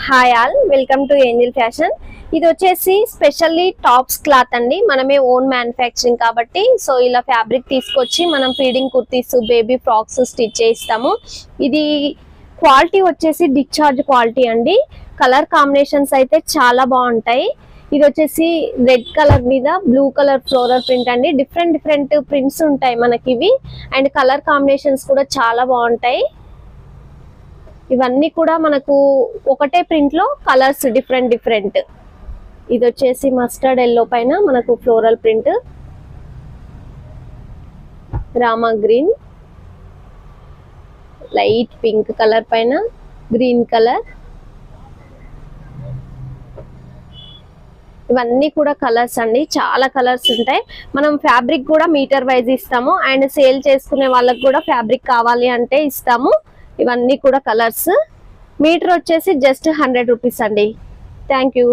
Hi all, welcome to Angel fashion. ఇది వచ్చేసి specially tops cloth అండి. మనమే ఓన్ మ్యానుఫ్యాక్చరింగ్ కాబట్టి సో ఇలా ఫ్యాబ్రిక్ తీసుకొచ్చి మనం feeding kurtis, baby frocks stitch చేస్తాము. ఇది క్వాలిటీ వచ్చేసి డిశ్చార్జ్ క్వాలిటీ అండి. కలర్ కాంబినేషన్స్ అయితే చాలా బాగుంటాయి. ఇది వచ్చేసి రెడ్ కలర్ మీద బ్లూ కలర్ ఫ్లోరల్ ప్రింట్ అండి. డిఫరెంట్ ప్రింట్స్ ఉంటాయి మనకి ఇవి. అండ్ కలర్ కాంబినేషన్స్ కూడా చాలా బాగుంటాయి. ఇవన్నీ కూడా మనకు ఒకటే ప్రింట్ లో కలర్స్ డిఫరెంట్. ఇది వచ్చేసి మస్టర్డ్ ఎల్లో పైన మనకు floral print, Rama green, light pink colour పైన గ్రీన్ కలర్. ఇవన్నీ కూడా కలర్స్ అండి, చాలా కలర్స్ ఉంటాయి. మనం ఫ్యాబ్రిక్ కూడా మీటర్ వైజ్ ఇస్తాము. అండ్ సేల్ చేసుకునే వాళ్ళకి కూడా ఫ్యాబ్రిక్ కావాలి అంటే ఇస్తాము. ఇవన్నీ కూడా కలర్స్. మీటర్ వచ్చేసి జస్ట్ 100 రూపీస్ అండి. Thank you.